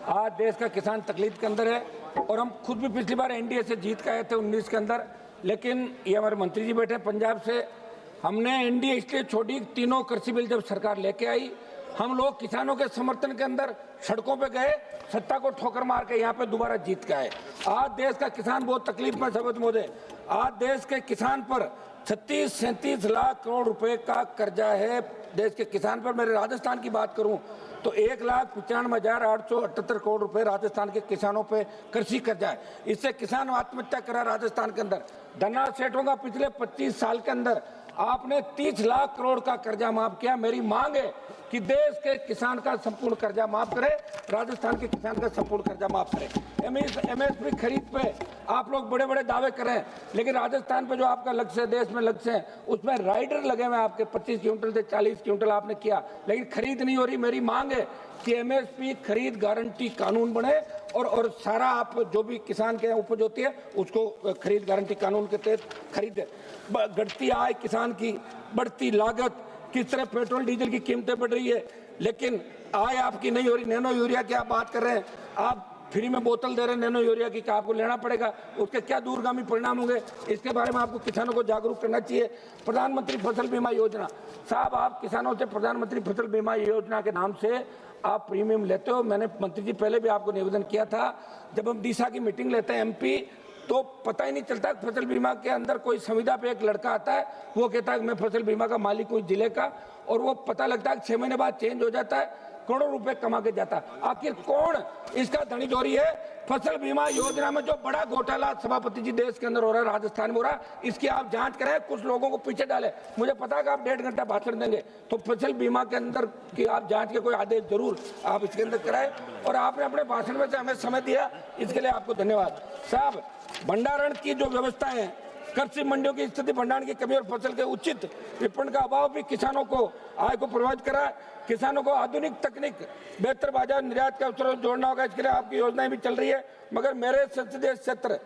आज देश का किसान तकलीफ के अंदर है और हम खुद भी पिछली बार एनडीए से जीत के आए थे 19 के अंदर, लेकिन ये हमारे मंत्री जी बैठे पंजाब से, हमने एनडीए इसलिए छोड़ी, तीनों कृषि बिल जब सरकार लेके आई हम लोग किसानों के समर्थन के अंदर सड़कों पे गए, सत्ता को ठोकर मार के यहाँ पे दोबारा जीत के आए। आज देश का किसान बहुत तकलीफ में सबक मोदे। आज देश के किसान पर 36-37 लाख करोड़ रुपए का कर्जा है देश के किसान पर। मेरे राजस्थान की बात करूं तो 1,95,878 करोड़ रुपए राजस्थान के किसानों पे कृषि कर्जा है। इससे किसान आत्महत्या करा राजस्थान के अंदर। धनराज सेठों का पिछले 25 साल के अंदर आपने 30 लाख करोड़ का कर्जा माफ किया। मेरी मांग है कि देश के किसान का संपूर्ण कर्जा माफ करे, राजस्थान के किसान का संपूर्ण कर्जा माफ करे। एमएसपी खरीद पे आप लोग बड़े बड़े दावे कर रहे हैं, लेकिन राजस्थान पे जो आपका लक्ष्य है, देश में लक्ष्य है, उसमें राइडर लगे हुए आपके 25 क्विंटल से 40 क्विंटल आपने किया, लेकिन खरीद नहीं हो रही। मेरी मांग है कि एमएसपी खरीद गारंटी कानून बने और सारा आप जो भी किसान के उपज होती है उसको खरीद गारंटी कानून के तहत खरीदे। घटती आय किसान की, बढ़ती लागत, किस तरह पेट्रोल डीजल की कीमतें बढ़ रही है, लेकिन आय आपकी नहीं हो रही। नैनो यूरिया की आप बात कर रहे हैं, आप फ्री में बोतल दे रहे हैं नैनो यूरिया की, आपको लेना पड़ेगा, उसके क्या दूरगामी परिणाम होंगे, इसके बारे में आपको किसानों को जागरूक करना चाहिए। प्रधानमंत्री फसल बीमा योजना, साहब आप किसानों से प्रधानमंत्री फसल बीमा योजना के नाम से आप प्रीमियम लेते हो। मैंने मंत्री जी पहले भी आपको निवेदन किया था, जब हम डीसा की मीटिंग लेते हैं एमपी, तो पता ही नहीं चलता फसल बीमा के अंदर कोई संविदा पे एक लड़का आता है, वो कहता है मैं फसल बीमा का मालिक हूँ जिले का, और वो पता लगता है 6 महीने बाद चेंज हो जाता है, करोड़ों रुपए कमा के जाता है। आखिर कौन इसका धनीचोरी है? फसल बीमा योजना में जो बड़ा घोटाला सभापति जी देश के अंदर हो रहा है, राजस्थान में हो रहा है, इसकी आप जांच करें, कुछ लोगों को पीछे डालें। मुझे पता है कि आप 1.5 घंटा भाषण देंगे, तो फसल बीमा के अंदर की आप जांच के कोई आदेश जरूर आप इसके अंदर कराएं, और आपने अपने भाषण में से हमें समय दिया, इसके लिए आपको धन्यवाद। साहब, भंडारण की जो व्यवस्था है, कृषि मंडियों की स्थिति, भंडारण की कमी और फसल के उचित विपणन का अभाव भी किसानों को आय को प्रभावित करा है। किसानों को आधुनिक तकनीक, बेहतर बाजार, निर्यात के अवसरों को जोड़ना होगा, इसके लिए आपकी योजनाएं भी चल रही है। मगर मेरे संसदीय क्षेत्र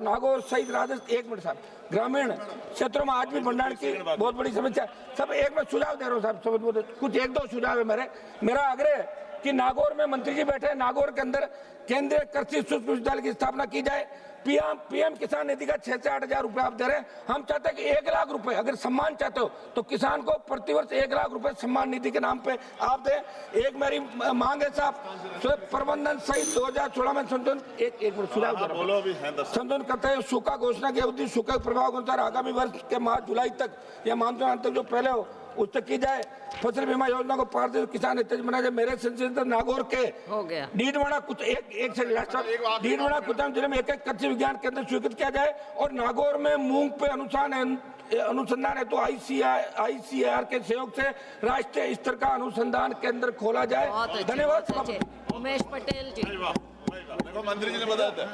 नागौर सहित राजस्थान, 1 मिनट साहब, ग्रामीण क्षेत्रों में आज भी भंडारण की बहुत बड़ी समस्या है। सब एक मैं सुझाव दे रहा हूँ साहब, समझ कुछ 1-2 सुझाव है मेरा आग्रह है कि नागौर में मंत्री जी बैठे हैं, नागौर के अंदर केंद्रीय कृषि सूक्ष्म विश्वविद्यालय की स्थापना की जाए। पीएम किसान निधि का 6 से 8 हजार रुपए आप दे रहे हैं, हम चाहते हैं कि 1 लाख रुपए, अगर सम्मान चाहते हो तो किसान को प्रतिवर्ष 1 लाख रुपए सम्मान निधि के नाम पे आप दें। एक मेरी मांग है साहब, प्रबंधन सहित 2016 में संशोधन, एक संशोधन करते हैं। सूखा घोषणा की अवधि सूखे प्रभाव के अनुसार आगामी वर्ष के मार्च जुलाई तक या मानसून अंत तक जो पहले हो उस तक की जाए। फसल बीमा योजना को पारदर्शी किसान हितैषी बनाया जाए। मेरे संसदीय नागौर के डीडवाड़ा कुचाम जिले में एक कृषि विज्ञान केंद्र स्वीकृत किया जाए, और नागौर में मूंग पे अनुसंधान है तो आईसीएआर के सहयोग से राष्ट्रीय स्तर का अनुसंधान केंद्र खोला जाए। धन्यवाद। उमेश पटेल जी, देखो मंत्री जी ने बताया था।